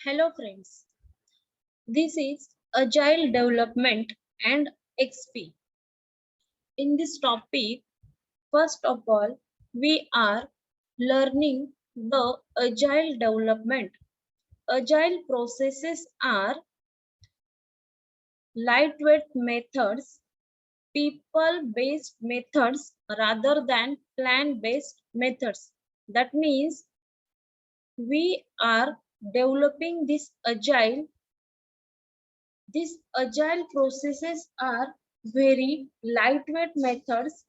Hello friends, this is Agile Development and XP. In this topic, first of all, we are learning the Agile development. Agile processes are lightweight methods, people-based methods rather than plan-based methods. That means we are developing this agile. These agile processes are very lightweight methods,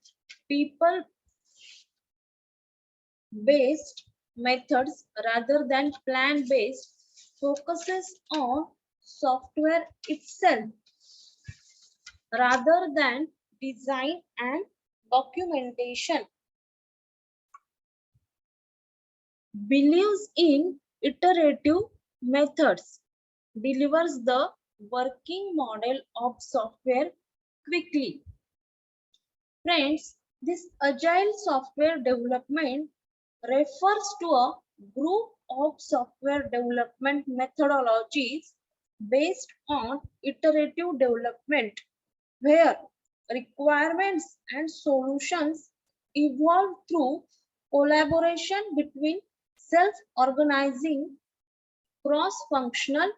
people based methods rather than plan based, focuses on software itself rather than design and documentation, believes in iterative methods, delivers the working model of software quickly. Friends, this agile software development refers to a group of software development methodologies based on iterative development, where requirements and solutions evolve through collaboration between self-organizing cross-functional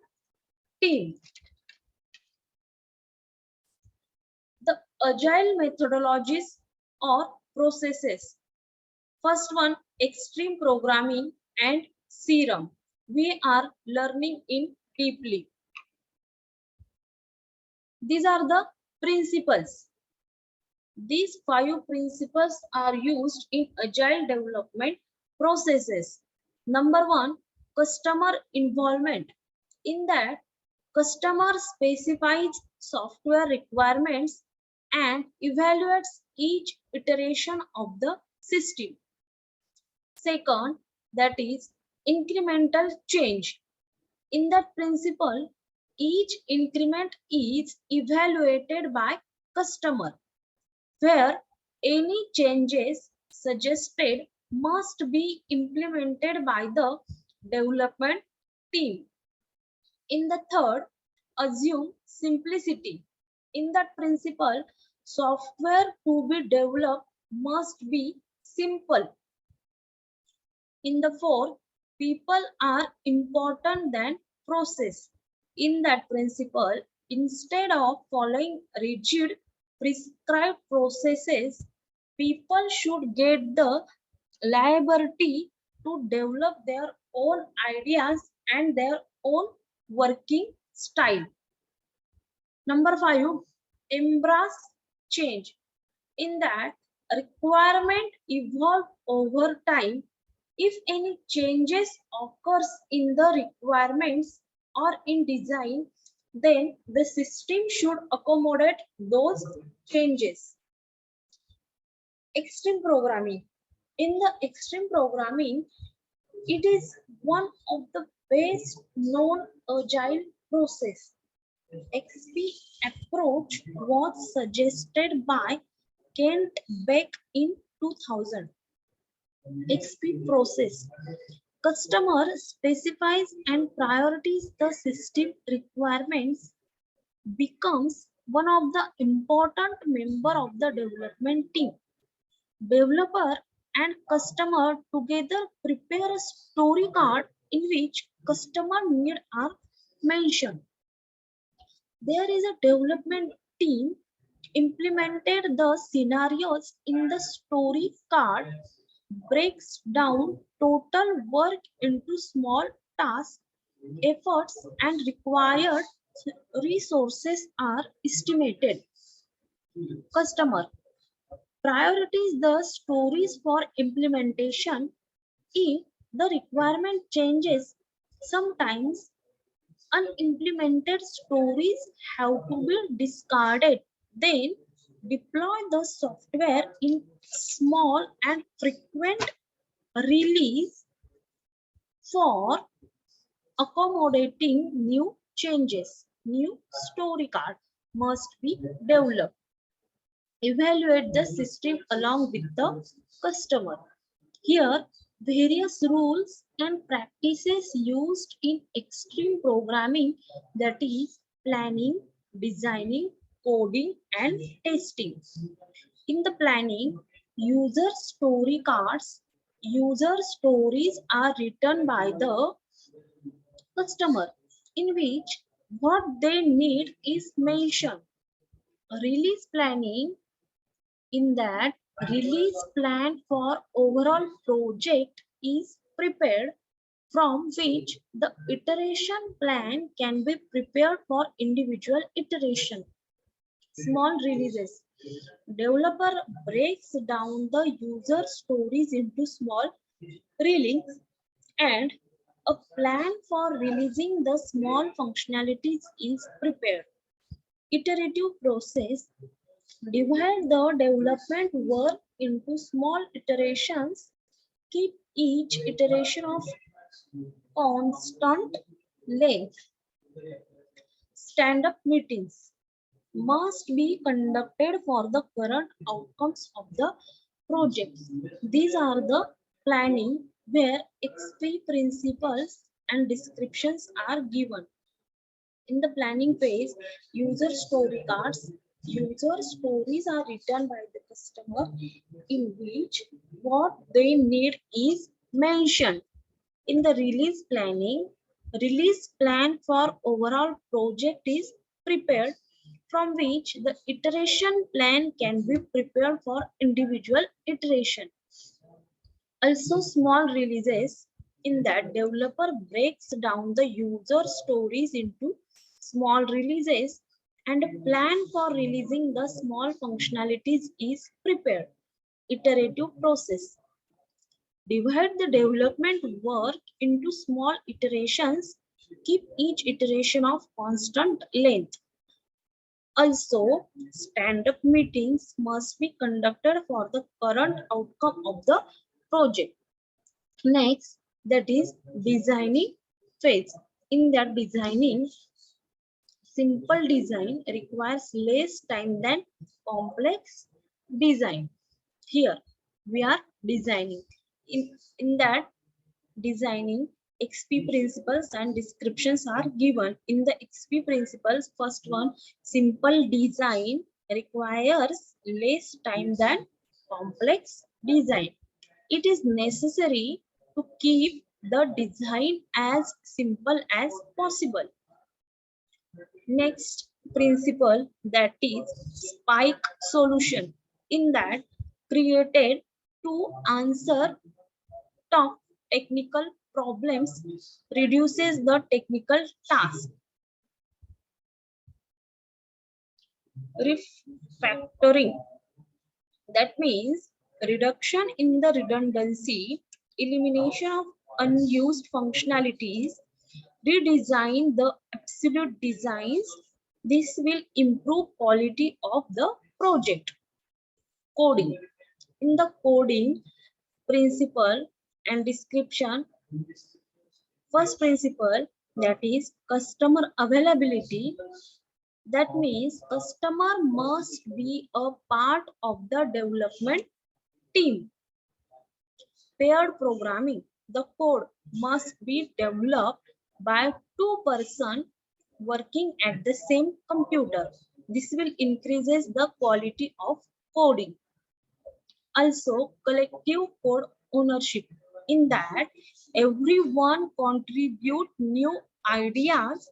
teams. The agile methodologies or processes. First one, extreme programming and Serum. We are learning in deeply. These are the principles. These 5 principles are used in agile development processes. Number 1, customer involvement. In that, customer specifies software requirements and evaluates each iteration of the system. Second, that is incremental change. In that principle, each increment is evaluated by customer, where any changes suggested must be implemented by the development team. In the third, assume simplicity. In that principle, software to be developed must be simple. In the fourth, people are important than process. In that principle, instead of following rigid prescribed processes, people should get the liberty to develop their own ideas and their own working style. Number 5, embrace change. In that, requirement evolve over time. If any changes occurs in the requirements or in design, then the system should accommodate those changes. Extreme programming. In the extreme programming, it is one of the best known agile process. XP approach was suggested by Kent Beck in 2000. XP process. Customer specifies and priorities the system requirements, becomes one of the important member of the development team. Developer and customer together prepare a story card in which customer needs are mentioned. There is a development team implemented the scenarios in the story card, breaks down total work into small tasks, efforts and required resources are estimated. Customer prioritize the stories for implementation. If the requirement changes, sometimes Unimplemented stories have to be discarded. Then deploy the software in small and frequent release for accommodating new changes. New story card must be developed. Evaluate the system along with the customer. Here, various rules and practices used in extreme programming, that is planning, designing, coding and testing. In the planning, user story cards, user stories are written by the customer in which what they need is mentioned. Release planning, in that release plan for overall project is prepared, from which the iteration plan can be prepared for individual iteration. Small releases. Developer breaks down the user stories into small releases and a plan for releasing the small functionalities is prepared. Iterative process. Divide the development work into small iterations. Keep each iteration of constant length. Stand-up meetings must be conducted for the current outcomes of the project. These are the planning where XP principles and descriptions are given. In the planning phase, user story cards, user stories are written by the customer in which what they need is mentioned. In the release planning, release plan for overall project is prepared, from which the iteration plan can be prepared for individual iteration. Also small releases, in that developer breaks down the user stories into small releases and a plan for releasing the small functionalities is prepared. Iterative process. Divide the development work into small iterations. Keep each iteration of constant length. Also, stand-up meetings must be conducted for the current outcome of the project. Next, that is designing phase. In that designing, simple design requires less time than complex design. Here, we are designing. In that designing, XP principles and descriptions are given. In the XP principles, first one, simple design requires less time than complex design. It is necessary to keep the design as simple as possible. Next principle, that is spike solution. In that, created to answer tough technical problems, reduces the technical task. Refactoring, that means reduction in the redundancy, elimination of unused functionalities, redesign the absolute designs. This will improve quality of the project. Coding. In the coding principle and description, first principle, that is customer availability. That means customer must be a part of the development team. Paired programming. The code must be developed by two persons working at the same computer. This will increases the quality of coding. Also, collective code ownership. In that, everyone contribute new ideas.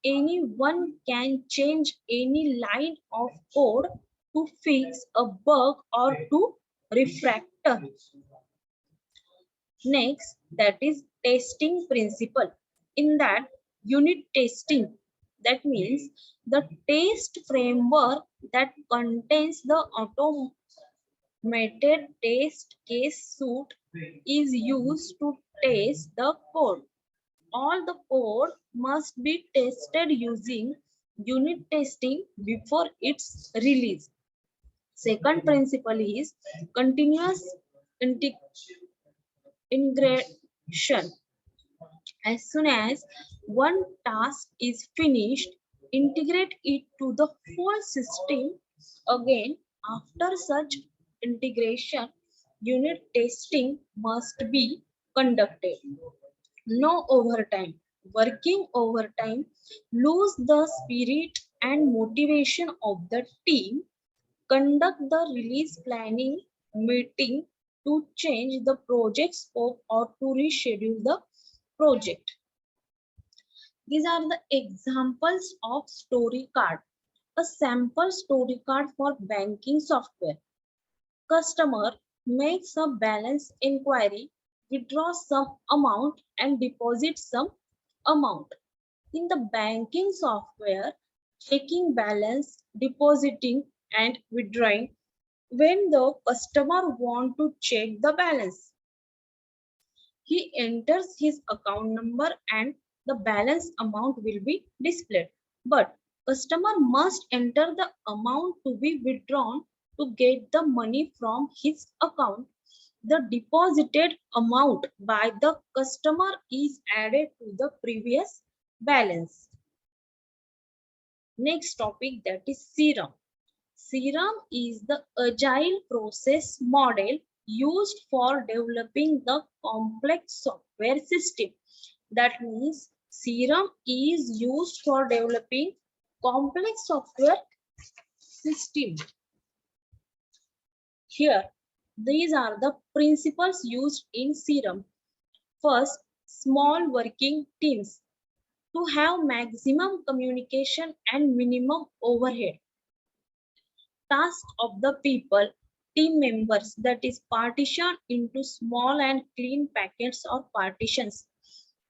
Anyone can change any line of code to fix a bug or to refactor. Next, that is testing principle. In that, unit testing, that means the test framework that contains the automated test case suite is used to test the code. All the code must be tested using unit testing before its release. Second principle is continuous integration. As soon as one task is finished, integrate it to the full system again. After such integration, unit testing must be conducted. No overtime. Working overtime lose the spirit and motivation of the team. Conduct the release planning meeting to change the project scope or to reschedule the project. These are the examples of story card. A sample story card for banking software. Customer makes a balance inquiry, withdraws some amount and deposits some amount. In the banking software, checking balance, depositing and withdrawing when the customer want to check the balance. He enters his account number and the balance amount will be displayed. But customer must enter the amount to be withdrawn to get the money from his account. The deposited amount by the customer is added to the previous balance. Next topic, that is Serum. Serum is the agile process model used for developing the complex software system. That means Serum is used for developing complex software system. Here, these are the principles used in Serum. First, small working teams to have maximum communication and minimum overhead. Task of the people, team members, that is partitioned into small and clean packets or partitions.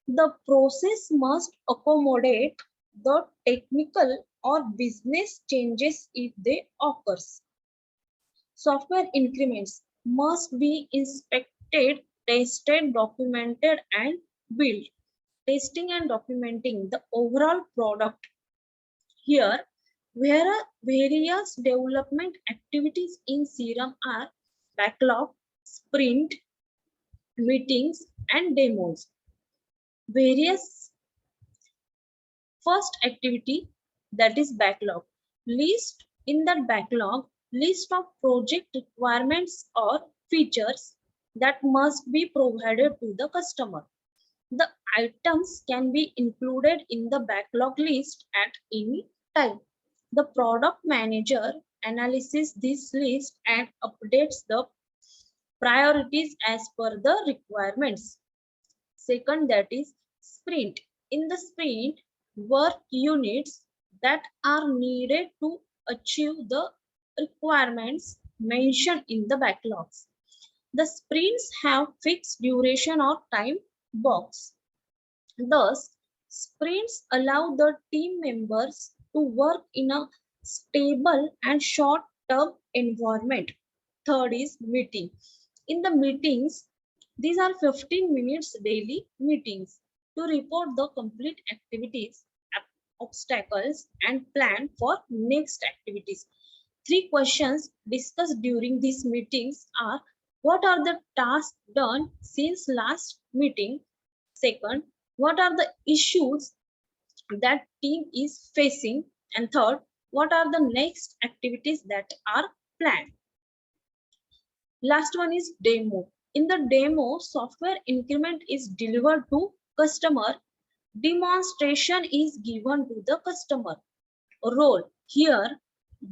The process must accommodate the technical or business changes if they occur. Software increments must be inspected, tested, documented and built. Testing and documenting the overall product. Here, various development activities in Serum are backlog, sprint, meetings, and demos. Various first activity, that is backlog. List in that backlog, list of project requirements or features that must be provided to the customer. The items can be included in the backlog list at any time. The product manager analyzes this list and updates the priorities as per the requirements. Second, that is sprint. In the sprint, work units that are needed to achieve the requirements mentioned in the backlogs. The sprints have fixed duration or time box. Thus, sprints allow the team members to work in a stable and short-term environment. Third is meeting. In the meetings, these are 15 minutes daily meetings to report the complete activities, obstacles, and plan for next activities. Three questions discussed during these meetings are: what are the tasks done since last meeting? Second, what are the issues that team is facing? And third, what are the next activities that are planned? Last one is demo. In the demo, software increment is delivered to customer. Demonstration is given to the customer. Role. Here,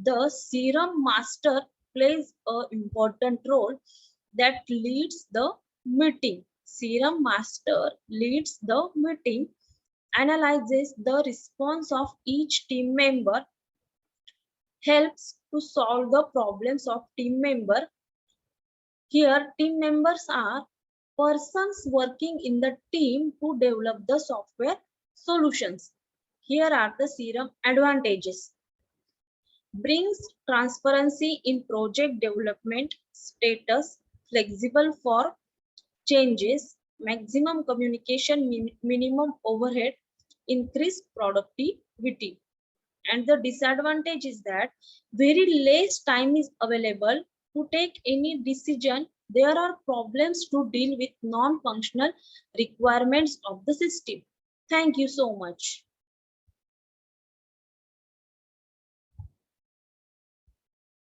the Serum master plays an important role that leads the meeting. Serum master leads the meeting, analyzes the response of each team member, helps to solve the problems of team member. Here, team members are persons working in the team to develop the software solutions. Here are the Serum advantages. Brings transparency in project development status, flexible for changes, maximum communication, minimum overhead, increased productivity. And the disadvantage is that very less time is available to take any decision. There are problems to deal with non-functional requirements of the system. Thank you so much.